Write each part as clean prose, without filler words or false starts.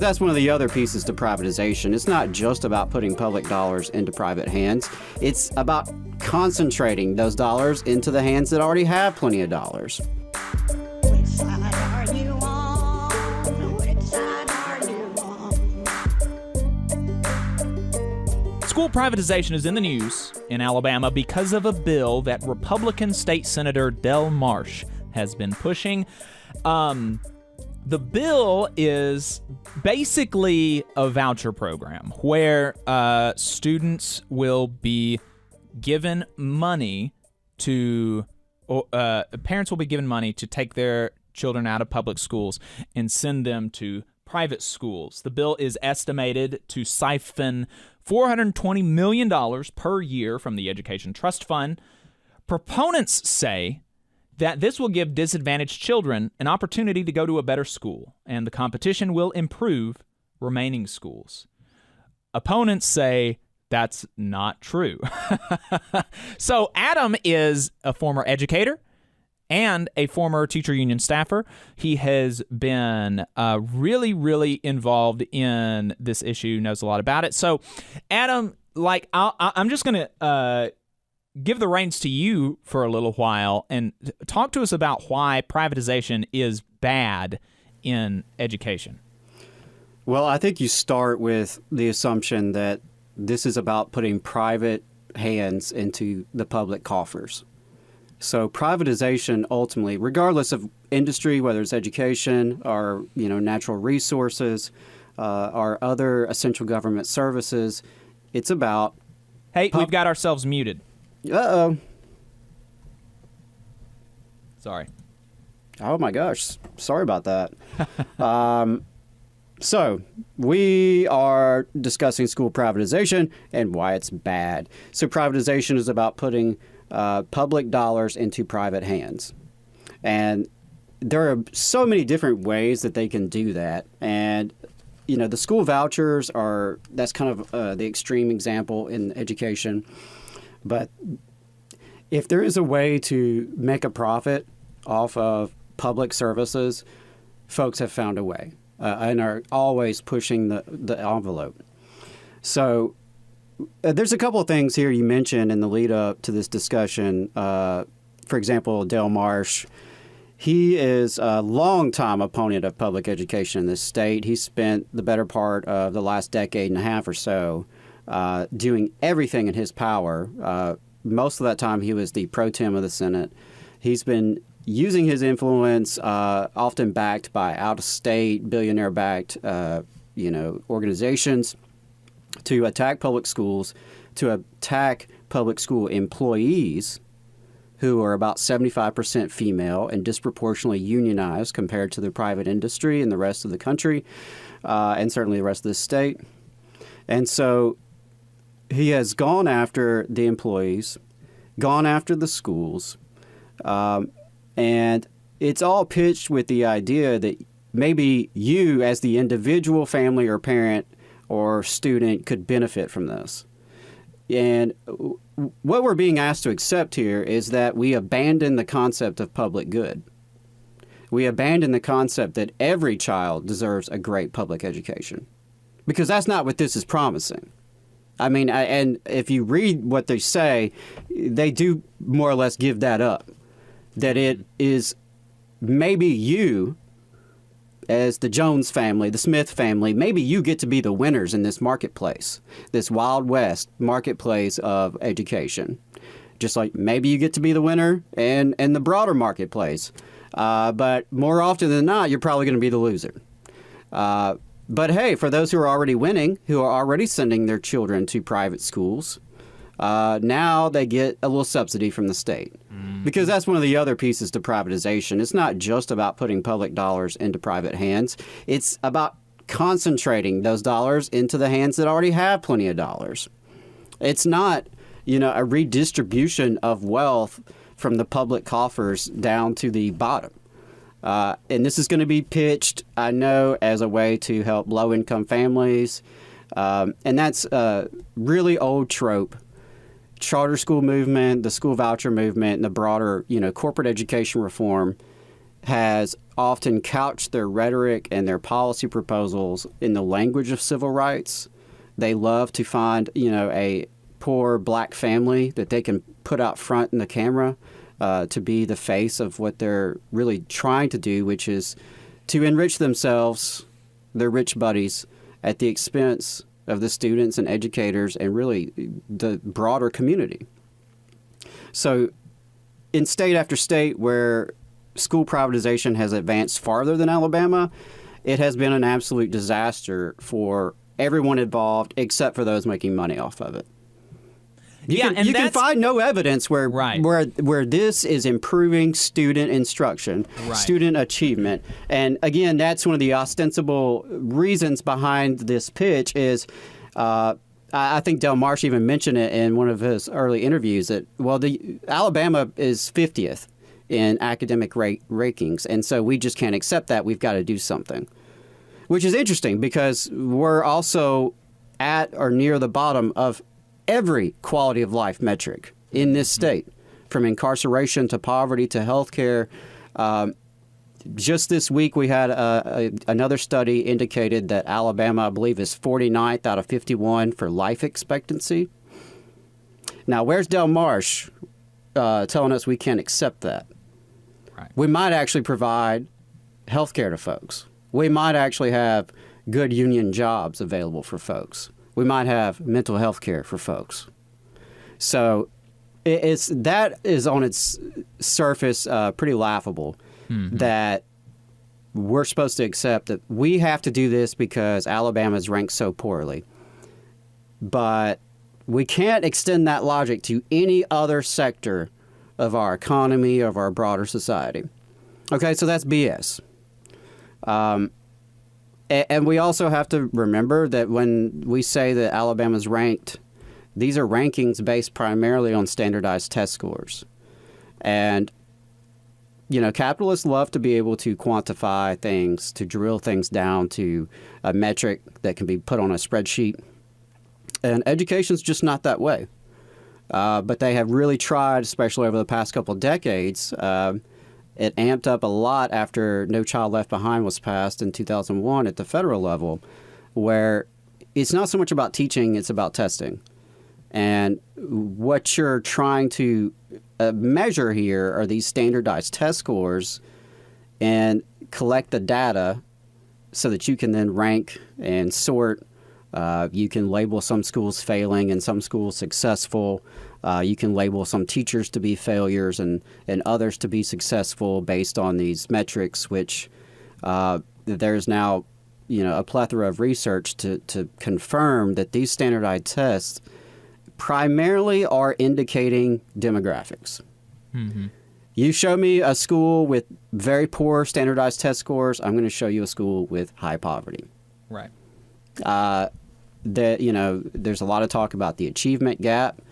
That's one of the other pieces to privatization. It's not just about putting public dollars into private hands. It's about concentrating those dollars into the hands that already have plenty of dollars. Which side are you on? Which side are you on? School privatization is in the news in Alabama because of a bill that Republican State Senator Del Marsh has been pushing. The bill is basically a voucher program where students will be given money to, parents will be given money to take their children out of public schools and send them to private schools. The bill is estimated to siphon $420 million per year from the Education Trust Fund. Proponents say that this will give disadvantaged children an opportunity to go to a better school, and the competition will improve remaining schools. Opponents say that's not true. So Adam is a former educator and a former teacher union staffer. He has been really involved in this issue, knows a lot about it. So Adam, I'm just going to give the reins to you for a little while and talk to us about why privatization is bad in education. Well, I think you start with the assumption that this is about putting private hands into the public coffers. So privatization ultimately, regardless of industry, whether it's education or natural resources or other essential government services, it's about... Hey, we've got ourselves muted. Uh-oh. Sorry. Oh, my gosh. Sorry about that. So we are discussing school privatization and why it's bad. So privatization is about putting public dollars into private hands. And there are so many different ways that they can do that. And, the school vouchers that's kind of the extreme example in education. But if there is a way to make a profit off of public services, folks have found a way and are always pushing the envelope. So there's a couple of things here you mentioned in the lead up to this discussion. For example, Del Marsh, he is a longtime opponent of public education in this state. He spent the better part of the last decade and a half or so doing everything in his power. Most of that time, he was the pro tem of the Senate. He's been using his influence, often backed by out-of-state, billionaire-backed, organizations, to attack public schools, to attack public school employees, who are about 75% female and disproportionately unionized compared to the private industry and the rest of the country, and certainly the rest of the state. And so he has gone after the employees, gone after the schools, and it's all pitched with the idea that maybe you as the individual family or parent or student could benefit from this. And what we're being asked to accept here is that we abandon the concept of public good. We abandon the concept that every child deserves a great public education, because that's not what this is promising. I mean, and if you read what they say, they do more or less give that up, that it is maybe you, as the Jones family, the Smith family, maybe you get to be the winners in this marketplace, this Wild West marketplace of education. Just like maybe you get to be the winner in the broader marketplace. But more often than not, you're probably going to be the loser. But hey, for those who are already winning, who are already sending their children to private schools, now they get a little subsidy from the state. Because that's one of the other pieces to privatization. It's not just about putting public dollars into private hands. It's about concentrating those dollars into the hands that already have plenty of dollars. It's not, a redistribution of wealth from the public coffers down to the bottom. And this is going to be pitched, I know, as a way to help low-income families. And that's a really old trope. Charter school movement, the school voucher movement, and the broader, corporate education reform has often couch their rhetoric and their policy proposals in the language of civil rights. They love to find, a poor black family that they can put out front in the camera to be the face of what they're really trying to do, which is to enrich themselves, their rich buddies, at the expense of the students and educators and really the broader community. So in state after state where school privatization has advanced farther than Alabama, it has been an absolute disaster for everyone involved except for those making money off of it. You can find no evidence where this is improving student instruction, student achievement. And again, that's one of the ostensible reasons behind this pitch is I think Del Marsh even mentioned it in one of his early interviews that, Alabama is 50th in academic rankings, and so we just can't accept that. We've got to do something, which is interesting because we're also at or near the bottom of every quality of life metric in this state, from incarceration to poverty to health care. Just this week, we had another study indicated that Alabama, I believe, is 49th out of 51 for life expectancy. Now, where's Del Marsh telling us we can't accept that? Right. We might actually provide health care to folks. We might actually have good union jobs available for folks. We might have mental health care for folks. So that is on its surface pretty laughable. That we're supposed to accept that we have to do this because Alabama's ranked so poorly. But we can't extend that logic to any other sector of our economy, of our broader society. Okay, so that's BS. And we also have to remember that when we say that Alabama's ranked, these are rankings based primarily on standardized test scores. And capitalists love to be able to quantify things, to drill things down to a metric that can be put on a spreadsheet. And education's just not that way. But they have really tried, especially over the past couple of decades. It amped up a lot after No Child Left Behind was passed in 2001 at the federal level, where it's not so much about teaching, it's about testing. And what you're trying to measure here are these standardized test scores and collect the data so that you can then rank and sort. You can label some schools failing and some schools successful. You can label some teachers to be failures and others to be successful based on these metrics, which there's now a plethora of research to confirm that these standardized tests primarily are indicating demographics. You show me a school with very poor standardized test scores, I'm going to show you a school with high poverty. Right. There's a lot of talk about the achievement gap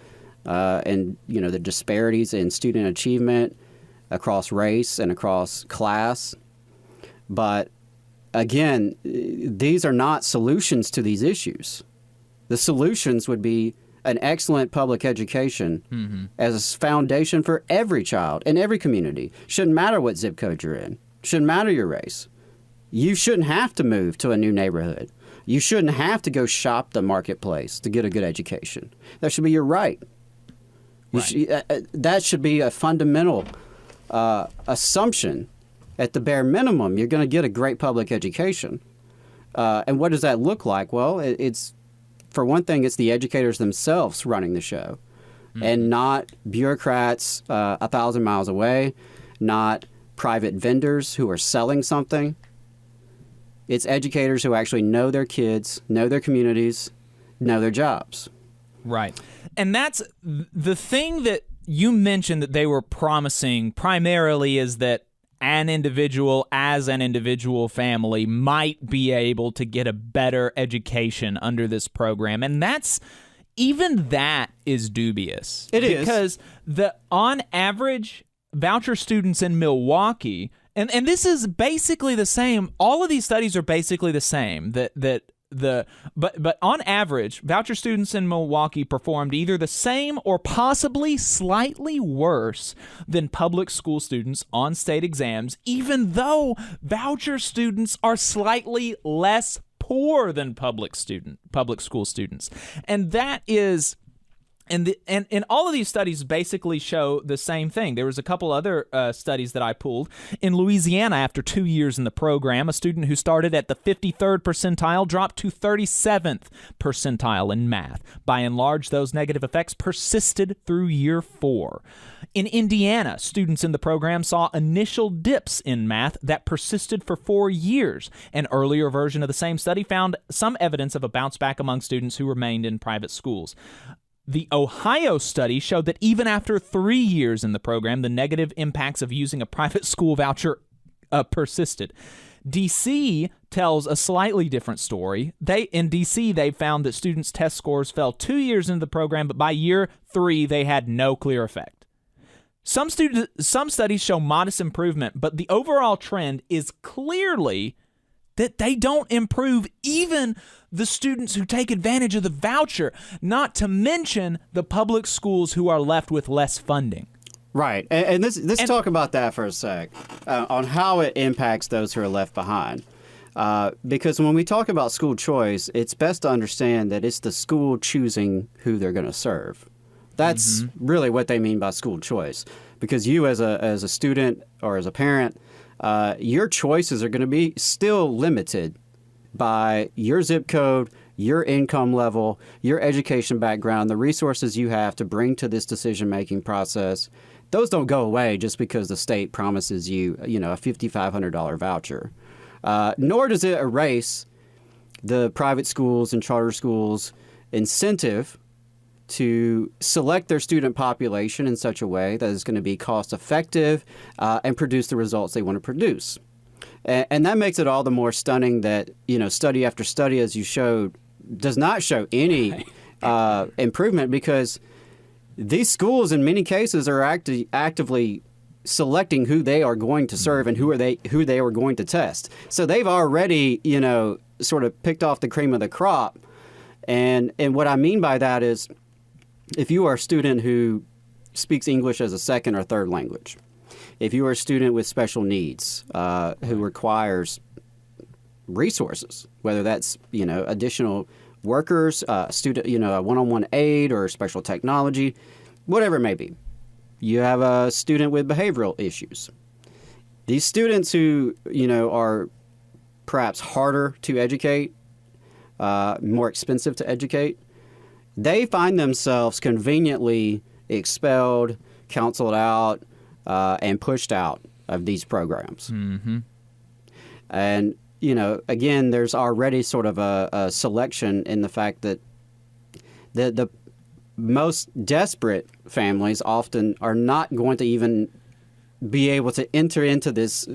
and the disparities in student achievement across race and across class. But again, these are not solutions to these issues. The solutions would be an excellent public education as a foundation for every child in every community. Shouldn't matter what zip code you're in. Shouldn't matter your race. You shouldn't have to move to a new neighborhood. You shouldn't have to go shop the marketplace to get a good education. That should be your right. That should be a fundamental assumption. At the bare minimum, you're going to get a great public education. And what does that look like? Well, it's for one thing, it's the educators themselves running the show, and not bureaucrats 1,000 miles away, not private vendors who are selling something. It's educators who actually know their kids, know their communities, know their jobs. Right. And that's the thing that you mentioned that they were promising primarily is that an individual, as an individual family, might be able to get a better education under this program. And even that is dubious. It is. Because on average, voucher students in Milwaukee, and this is basically the same, all of these studies are basically the same, that but on average, voucher students in Milwaukee performed either the same or possibly slightly worse than public school students on state exams, even though voucher students are slightly less poor than public school students. And that is and all of these studies basically show the same thing. There was a couple other studies that I pulled. In Louisiana, after 2 years in the program, a student who started at the 53rd percentile dropped to 37th percentile in math. By and large, those negative effects persisted through year 4. In Indiana, students in the program saw initial dips in math that persisted for 4 years. An earlier version of the same study found some evidence of a bounce back among students who remained in private schools. The Ohio study showed that even after 3 years in the program, the negative impacts of using a private school voucher persisted. D.C. tells a slightly different story. In D.C., they found that students' test scores fell 2 years into the program, but by year 3, they had no clear effect. Some studies show modest improvement, but the overall trend is clearly that they don't improve even the students who take advantage of the voucher, not to mention the public schools who are left with less funding. Right. And let's talk about that for a sec, on how it impacts those who are left behind. Because when we talk about school choice, it's best to understand that it's the school choosing who they're going to serve. That's really what they mean by school choice. Because you as a student or as a parent, your choices are going to be still limited by your zip code, your income level, your education background, the resources you have to bring to this decision-making process. Those don't go away just because the state promises you, a $5,500 voucher. Nor does it erase the private schools and charter schools' incentive to select their student population in such a way that is going to be cost-effective and produce the results they want to produce. And that makes it all the more stunning that, study after study, as you showed, does not show any improvement, because these schools, in many cases, are actively selecting who they are going to serve and who they are going to test. So they've already, sort of picked off the cream of the crop. And what I mean by that is, if you are a student who speaks English as a second or third language, if you are a student with special needs who requires resources, whether that's additional workers, a one-on-one aid or special technology, whatever it may be, you have a student with behavioral issues. These students who are perhaps harder to educate, more expensive to educate, they find themselves conveniently expelled, counseled out, and pushed out of these programs. Mm-hmm. And, again, there's already sort of a selection in the fact that the most desperate families often are not going to even be able to enter into this,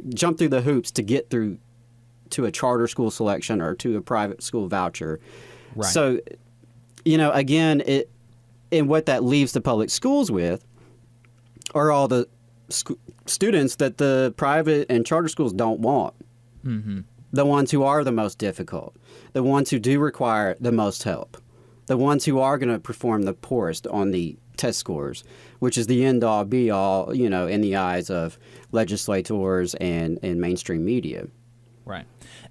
jump through the hoops to get through to a charter school selection or to a private school voucher. Right. So, again, and what that leaves the public schools with are all the students that the private and charter schools don't want. Mm-hmm. The ones who are the most difficult, the ones who do require the most help, the ones who are going to perform the poorest on the test scores, which is the end-all, be-all, in the eyes of legislators and mainstream media. Right.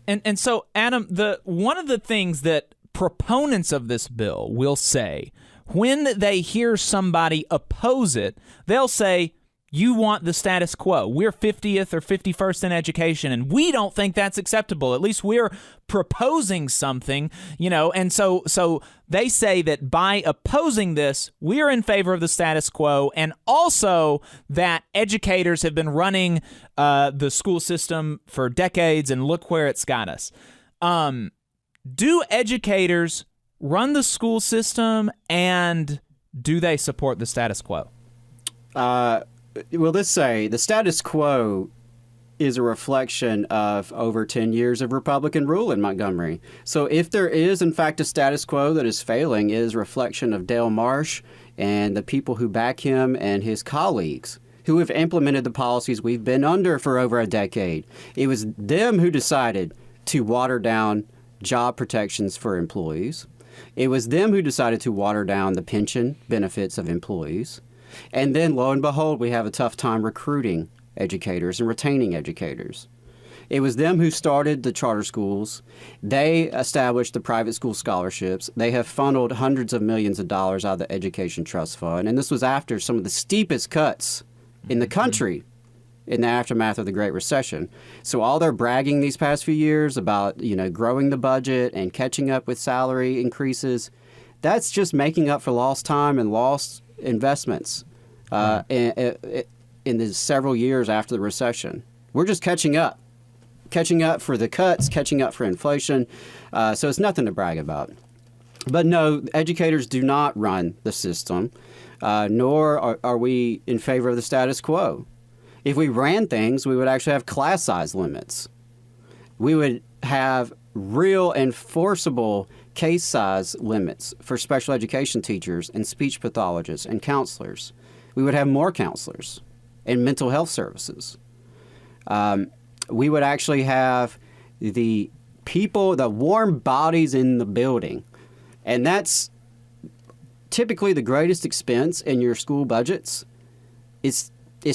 And so, Adam, one of the things that proponents of this bill will say when they hear somebody oppose it, they'll say, you want the status quo. We're 50th or 51st in education, and we don't think that's acceptable. At least we're proposing something, and so they say that by opposing this, we're in favor of the status quo, and also that educators have been running the school system for decades, and look where it's got us. Do educators run the school system, and do they support the status quo? Well, let's say the status quo is a reflection of over 10 years of Republican rule in Montgomery. So if there is, in fact, a status quo that is failing, it is a reflection of Dale Marsh and the people who back him and his colleagues who have implemented the policies we've been under for over a decade. It was them who decided to water down job protections for employees. It was them who decided to water down the pension benefits of employees. And then, lo and behold, we have a tough time recruiting educators and retaining educators. It was them who started the charter schools. They established the private school scholarships. They have funneled hundreds of millions of dollars out of the Education Trust Fund. And this was after some of the steepest cuts in the country in the aftermath of the Great Recession. So all their bragging these past few years about, growing the budget and catching up with salary increases, that's just making up for lost time and lost investments in the several years after the recession. We're just catching up for the cuts, catching up for inflation. So it's nothing to brag about. But no, educators do not run the system, nor are we in favor of the status quo. If we ran things, we would actually have class size limits. We would have real enforceable case size limits for special education teachers and speech pathologists and counselors. We would have more counselors and mental health services. We would actually have the people, the warm bodies in the building. And that's typically the greatest expense in your school budgets. It's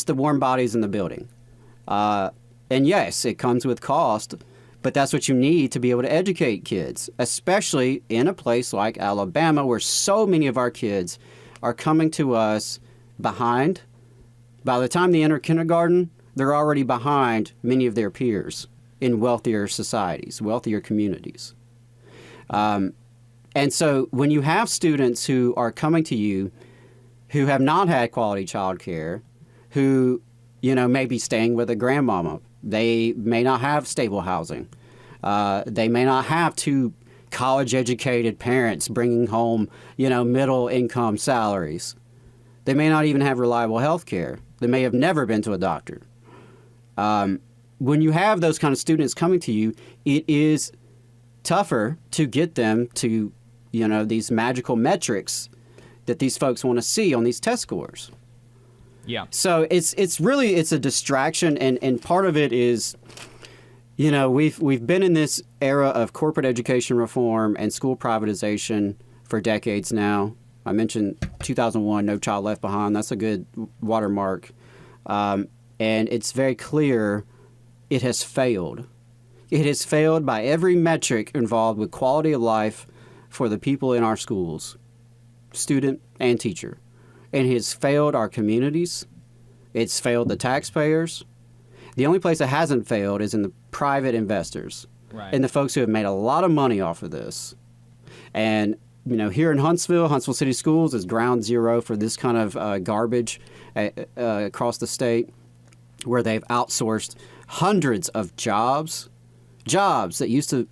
the warm bodies in the building. And yes, it comes with cost, but that's what you need to be able to educate kids, especially in a place like Alabama where so many of our kids are coming to us behind. By the time they enter kindergarten, they're already behind many of their peers in wealthier societies, wealthier communities. And so when you have students who are coming to you who have not had quality child care, who, may be staying with a grandmama, they may not have stable housing. They may not have two college-educated parents bringing home, middle-income salaries. They may not even have reliable health care. They may have never been to a doctor. When you have those kind of students coming to you, it is tougher to get them to, these magical metrics that these folks want to see on these test scores. Yeah. So it's a distraction, and part of it is, we've been in this era of corporate education reform and school privatization for decades now. I mentioned 2001, No Child Left Behind. That's a good watermark. And it's very clear it has failed. It has failed by every metric involved with quality of life for the people in our schools, student and teacher. And it has failed our communities. It's failed the taxpayers. The only place that hasn't failed is in the private investors and the folks who have made a lot of money off of this. And, here in Huntsville City Schools is ground zero for this kind of garbage across the state, where they've outsourced hundreds of jobs that used to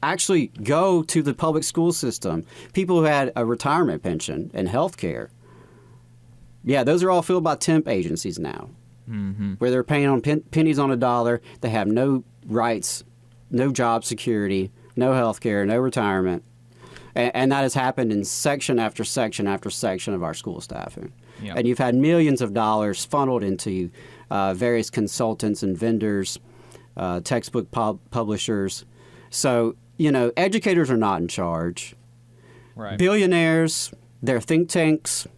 actually go to the public school system, people who had a retirement pension and health care. Yeah, those are all filled by temp agencies now, where they're paying on pennies on a dollar. They have no rights, no job security, no health care, no retirement. And that has happened in section after section after section of our school staffing. Yep. And you've had millions of dollars funneled into various consultants and vendors, textbook publishers. So, educators are not in charge. Right. Billionaires, their think tanks,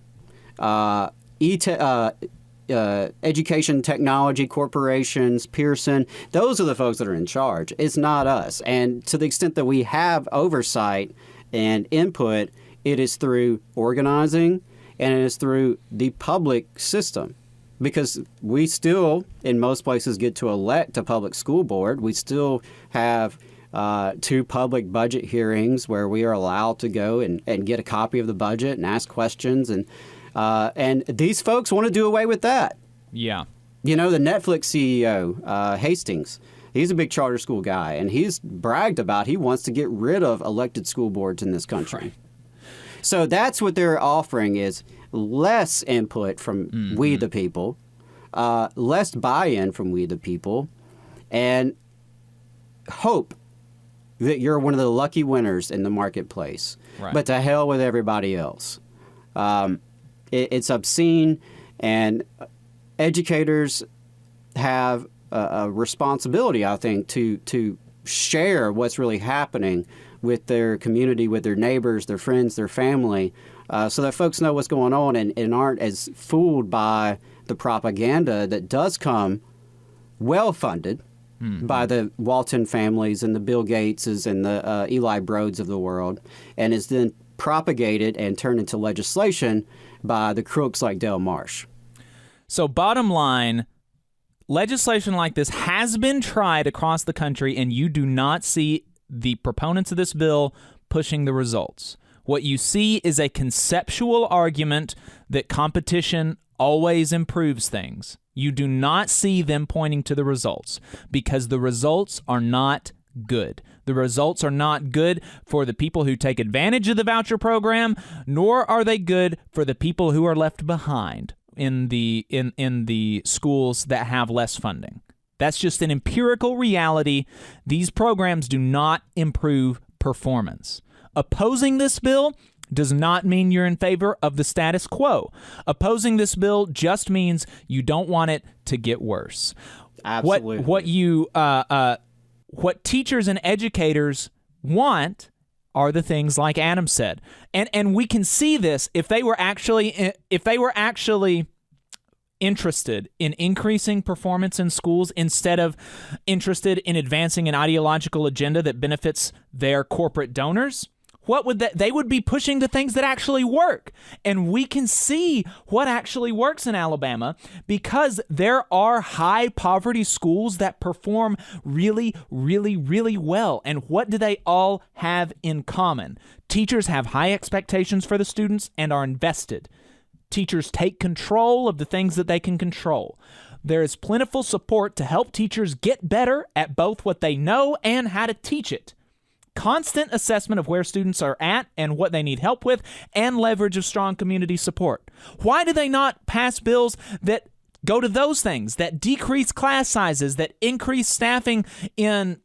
education technology corporations, Pearson, those are the folks that are in charge. It's not us. And to the extent that we have oversight and input, it is through organizing and it is through the public system. Because we still, in most places, get to elect a public school board. We still have 2 public budget hearings where we are allowed to go and get a copy of the budget and ask questions. And these folks want to do away with that. Yeah. The Netflix CEO, Hastings, he's a big charter school guy, and he's bragged about he wants to get rid of elected school boards in this country. Right. So that's what they're offering is less input from we the people, less buy-in from we the people, and hope that you're one of the lucky winners in the marketplace. Right. But to hell with everybody else. It's obscene, and educators have a responsibility, I think, to share what's really happening with their community, with their neighbors, their friends, their family, so that folks know what's going on and aren't as fooled by the propaganda that does come well-funded by the Walton families and the Bill Gateses and the Eli Broads of the world, and is then propagated and turned into legislation by the crooks like Del Marsh. So bottom line, legislation like this has been tried across the country, and you do not see the proponents of this bill pushing the results. What you see is a conceptual argument that competition always improves things. You do not see them pointing to the results because the results are not good. The results are not good for the people who take advantage of the voucher program, nor are they good for the people who are left behind in the schools that have less funding. That's just an empirical reality. These programs do not improve performance. Opposing this bill does not mean you're in favor of the status quo. Opposing this bill just means you don't want it to get worse. Absolutely. What teachers and educators want are the things like Adam said, and we can see this if they were actually interested in increasing performance in schools instead of interested in advancing an ideological agenda that benefits their corporate donors. What would they would be pushing the things that actually work. And we can see what actually works in Alabama because there are high poverty schools that perform really, really, really well. And what do they all have in common? Teachers have high expectations for the students and are invested. Teachers take control of the things that they can control. There is plentiful support to help teachers get better at both what they know and how to teach it. Constant assessment of where students are at and what they need help with, and leverage of strong community support. Why do they not pass bills that go to those things, that decrease class sizes, that increase staffing in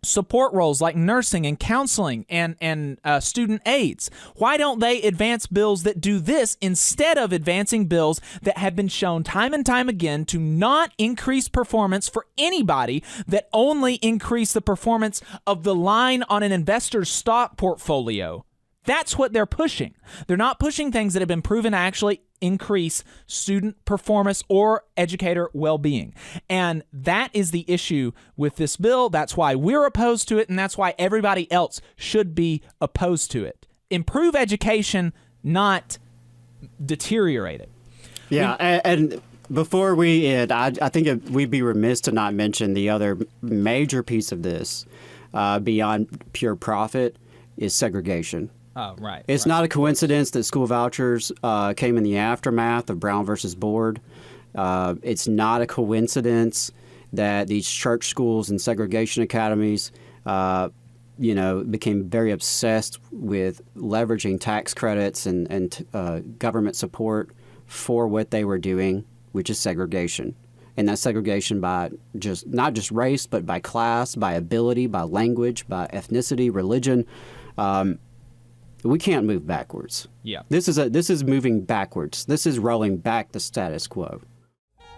support roles like nursing and counseling and student aides? Why don't they advance bills that do this instead of advancing bills that have been shown time and time again to not increase performance for anybody, that only increase the performance of the line on an investor's stock portfolio? That's what they're pushing. They're not pushing things that have been proven to actually increase student performance or educator well-being. And that is the issue with this bill. That's why we're opposed to it, and that's why everybody else should be opposed to it. Improve education, not deteriorate it. Yeah, and before we end, I think we'd be remiss to not mention the other major piece of this, beyond pure profit, is segregation. Oh, right. It's not a coincidence that school vouchers came in the aftermath of Brown versus Board. It's not a coincidence that these church schools and segregation academies, became very obsessed with leveraging tax credits and government support for what they were doing, which is segregation. And that's segregation by not just race, but by class, by ability, by language, by ethnicity, religion. We can't move backwards. Yeah. This is moving backwards. This is rolling back the status quo.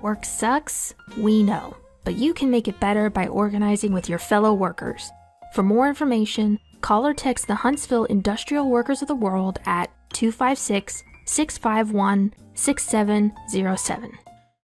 Work sucks, we know, but you can make it better by organizing with your fellow workers. For more information, call or text the Huntsville Industrial Workers of the World at 256-651-6707.